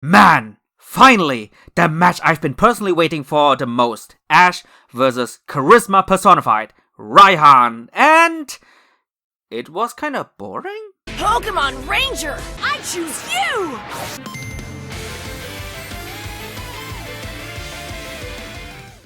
Man, finally, the match I've been personally waiting for the most. Ash versus Charisma Personified, Raihan, and it was kinda boring? Pokemon Ranger, I choose you!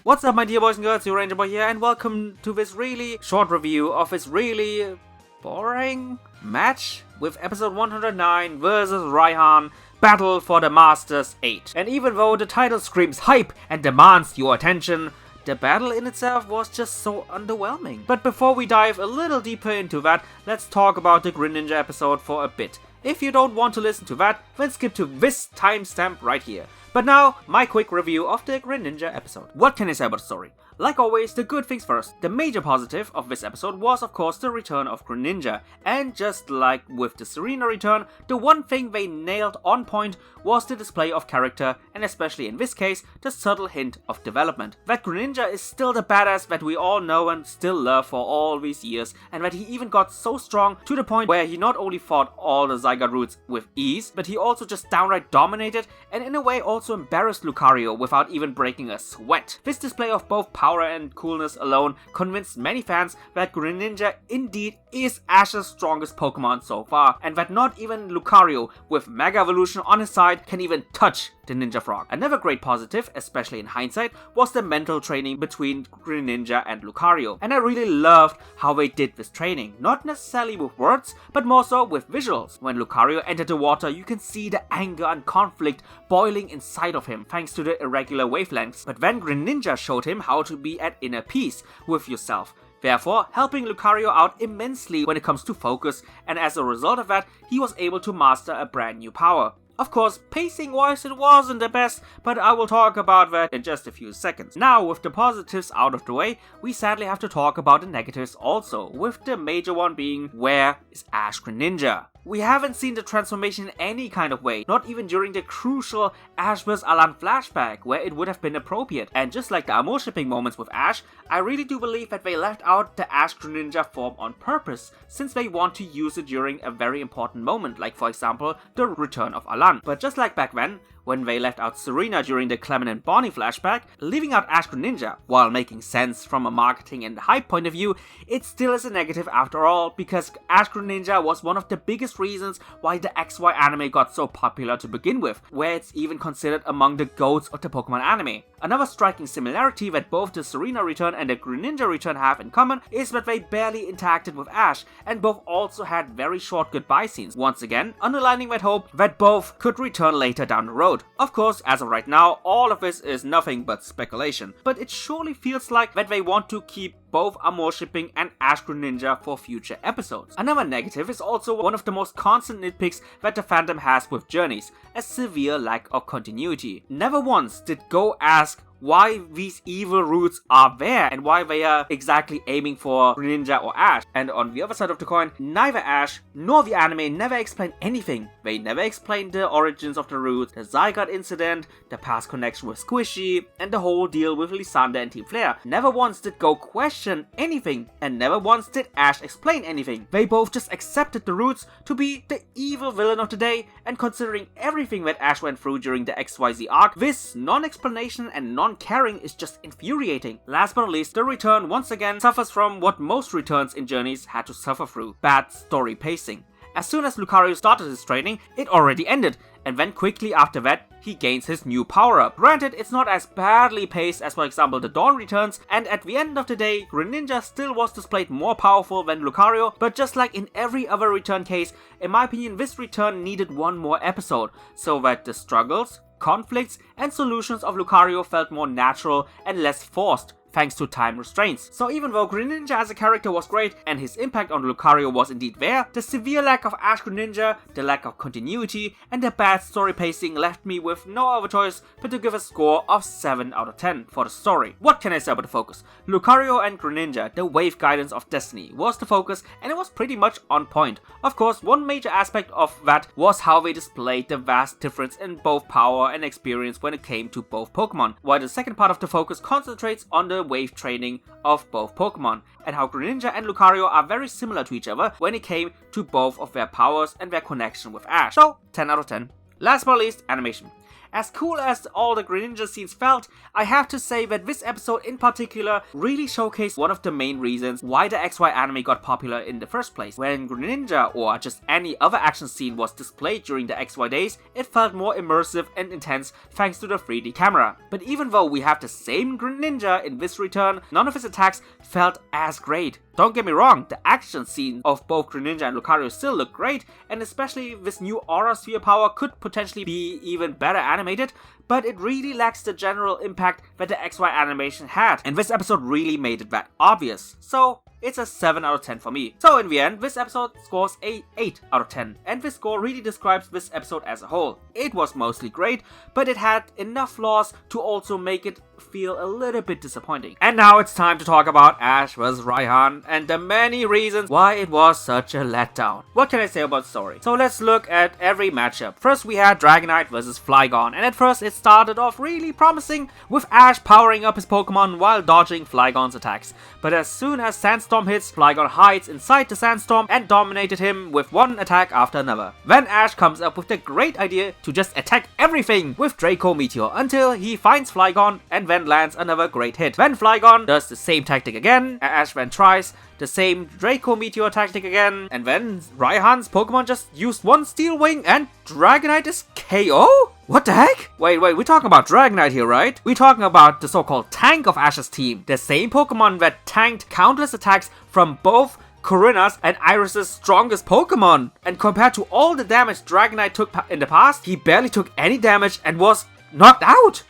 What's up my dear boys and girls, your Ranger Boy here, and welcome to this really short review of this really boring match with episode 109 versus Raihan, Battle for the Masters 8. And even though the title screams hype and demands your attention, the battle in itself was just so underwhelming. But before we dive a little deeper into that, let's talk about the Greninja episode for a bit. If you don't want to listen to that, then skip to this timestamp right here. But now, my quick review of the Greninja episode. What can I say about the story? Like always, the good things first. The major positive of this episode was of course the return of Greninja, and just like with the Serena return, the one thing they nailed on point was the display of character, and especially in this case, the subtle hint of development. That Greninja is still the badass that we all know and still love for all these years, and that he even got so strong to the point where he not only fought all the Zygarde routes with ease, but he also just downright dominated, and in a way also embarrassed Lucario without even breaking a sweat. This display of both power and coolness alone convinced many fans that Greninja indeed is Ash's strongest Pokemon so far, and that not even Lucario with Mega Evolution on his side can even touch the Ninja Frog. Another great positive, especially in hindsight, was the mental training between Greninja and Lucario, and I really loved how they did this training, not necessarily with words, but more so with visuals. When Lucario entered the water, you can see the anger and conflict boiling inside of him thanks to the irregular wavelengths, but then Greninja showed him how to be at inner peace with yourself, therefore helping Lucario out immensely when it comes to focus, and as a result of that, he was able to master a brand new power. Of course, pacing-wise it wasn't the best, but I will talk about that in just a few seconds. Now, with the positives out of the way, we sadly have to talk about the negatives also, with the major one being, where is Ash Greninja? We haven't seen the transformation in any kind of way, not even during the crucial Ash vs RAIHAN flashback, where it would have been appropriate. And just like the Amor shipping moments with Ash, I really do believe that they left out the Ash Greninja form on purpose, since they want to use it during a very important moment, like for example, the return of Alan. But just like back then, when they left out Serena during the Clement and Bonnie flashback, leaving out Ash Greninja, while making sense from a marketing and hype point of view, it still is a negative after all, because Ash Greninja was one of the biggest reasons why the XY anime got so popular to begin with, where it's even considered among the GOATs of the Pokemon anime. Another striking similarity that both the Serena return and the Greninja return have in common is that they barely interacted with Ash, and both also had very short goodbye scenes, once again underlining that hope that both could return later down the road. Of course, as of right now, all of this is nothing but speculation, but it surely feels like that they want to keep both Amor shipping and Ash Greninja for future episodes. Another negative is also one of the most constant nitpicks that the fandom has with journeys, a severe lack of continuity. Never once did Go ask why these evil routes are there and why they are exactly aiming for Greninja or Ash. And on the other side of the coin, neither Ash nor the anime never explain anything. They never explained the origins of the routes, the Zygarde incident, the past connection with Squishy, and the whole deal with Lysander and Team Flare. Never once did Go question anything, and never once did Ash explain anything. They both just accepted the routes to be the evil villain of the day, and considering everything that Ash went through during the XYZ arc, this non-explanation and non-caring is just infuriating. Last but not least, the return once again suffers from what most returns in journeys had to suffer through: bad story pacing. As soon as Lucario started his training, it already ended, and then quickly after that, he gains his new power-up. Granted, it's not as badly paced as for example the Dawn returns, and at the end of the day, Greninja still was displayed more powerful than Lucario, but just like in every other return case, in my opinion this return needed one more episode, so that the struggles, conflicts, and solutions of Lucario felt more natural and less forced, thanks to time restraints. So even though Greninja as a character was great and his impact on Lucario was indeed there, the severe lack of Ash Greninja, the lack of continuity, and the bad story pacing left me with no other choice but to give a score of 7 out of 10 for the story. What can I say about the focus? Lucario and Greninja, the wave guidance of destiny, was the focus, and it was pretty much on point. Of course, one major aspect of that was how they displayed the vast difference in both power and experience when it came to both Pokemon, while the second part of the focus concentrates on the wave training of both Pokemon, and how Greninja and Lucario are very similar to each other when it came to both of their powers and their connection with Ash. So, 10 out of 10. Last but not least, animation. as cool as all the Greninja scenes felt, I have to say that this episode in particular really showcased one of the main reasons why the XY anime got popular in the first place. When Greninja or just any other action scene was displayed during the XY days, it felt more immersive and intense thanks to the 3D camera. But even though we have the same Greninja in this return, none of his attacks felt as great. Don't get me wrong, the action scene of both Greninja and Lucario still look great, and especially this new Aura Sphere power could potentially be even better animated, but it really lacks the general impact that the XY animation had, and this episode really made it that obvious. So it's a 7 out of 10 for me. So in the end, this episode scores a 8 out of 10, and this score really describes this episode as a whole. It was mostly great, but it had enough flaws to also make it feel a little bit disappointing. And now it's time to talk about ASH vs RAIHAN and the many reasons why it was such a letdown. What can I say about the story? So let's look at every matchup. First we had Dragonite versus Flygon, and at first it started off really promising with Ash powering up his Pokemon while dodging Flygon's attacks. But as soon as Sandstorm hits, Flygon hides inside the Sandstorm and dominated him with one attack after another. Then Ash comes up with the great idea to just attack everything with Draco Meteor until he finds Flygon and then lands another great hit. Then Flygon does the same tactic again, Ash then tries the same Draco Meteor tactic again, and then Raihan's Pokemon just used one Steel Wing and Dragonite is KO? What the heck? Wait, we're talking about Dragonite here, right? We're talking about the so-called tank of Ash's team. The same Pokemon that tanked countless attacks from both Korrina's and Iris's strongest Pokemon. And compared to all the damage Dragonite took in the past, he barely took any damage and was knocked out.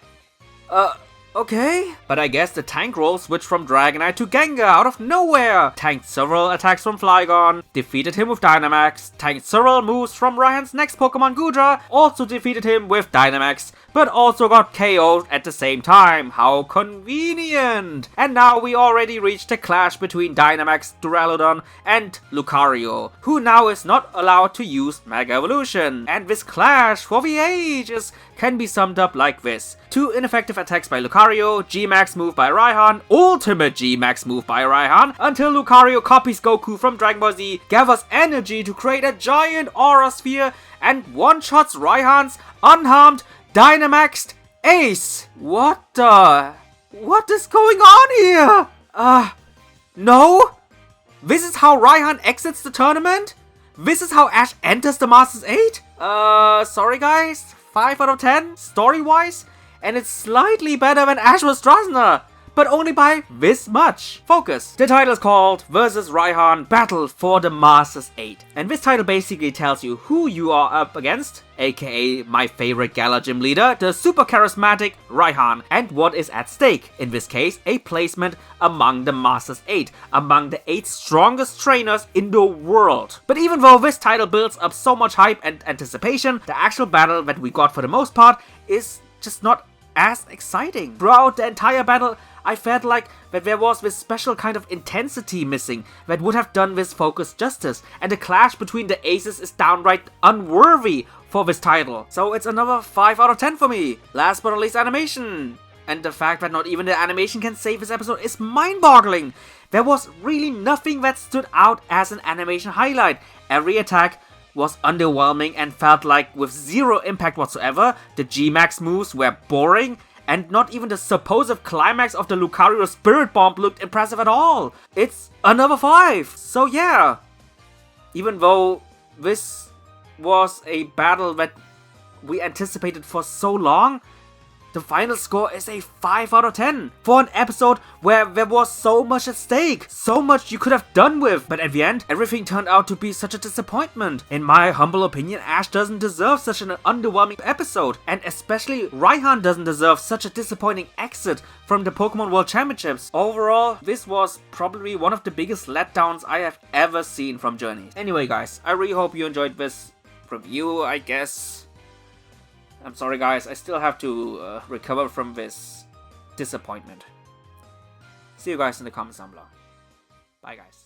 Okay. But I guess the tank role switched from Dragonite to Gengar out of nowhere. Tanked several attacks from Flygon, defeated him with Dynamax, tanked several moves from Raihan's next Pokemon Goodra, also defeated him with Dynamax, but also got KO'd at the same time. How convenient! And now we already reached a clash between Dynamax, Duraludon, and Lucario, who now is not allowed to use Mega Evolution. And this clash for the ages can be summed up like this. 2 ineffective attacks by Lucario, G-Max move by Raihan, ultimate G-Max move by Raihan, until Lucario copies Goku from Dragon Ball Z, gathers energy to create a giant Aura Sphere, and one-shots Raihan's unharmed Dynamaxed Ace. What is going on here? No? This is how Raihan exits the tournament? This is how Ash enters the Masters 8? Sorry guys, 5 out of 10, story-wise, and it's slightly better than Ash vs Strasner, but only by this much. Focus. The title is called vs RAIHAN Battle for the Masters 8, and this title basically tells you who you are up against, aka my favorite Gala Gym leader, the super charismatic RAIHAN, and what is at stake, in this case a placement among the Masters 8, among the 8 strongest trainers in the world. But even though this title builds up so much hype and anticipation, the actual battle that we got for the most part is just not as exciting. Throughout the entire battle, I felt like that there was this special kind of intensity missing that would have done this focus justice, and the clash between the aces is downright unworthy for this title. So it's another 5 out of 10 for me. Last but not least, animation. And the fact that not even the animation can save this episode is mind-boggling. There was really nothing that stood out as an animation highlight. Every attack was underwhelming and felt like with zero impact whatsoever. The G-Max moves were boring, and not even the supposed climax of the Lucario Spirit Bomb looked impressive at all. It's another 5. So yeah, even though this was a battle that we anticipated for so long, the final score is a 5 out of 10 for an episode where there was so much at stake, so much you could have done with, but at the end, everything turned out to be such a disappointment. In my humble opinion, Ash doesn't deserve such an underwhelming episode, and especially Raihan doesn't deserve such a disappointing exit from the Pokemon World Championships. Overall, this was probably one of the biggest letdowns I have ever seen from Journey. Anyway guys, I really hope you enjoyed this review, I guess. I'm sorry guys, I still have to recover from this disappointment. See you guys in the comments down below. Bye guys.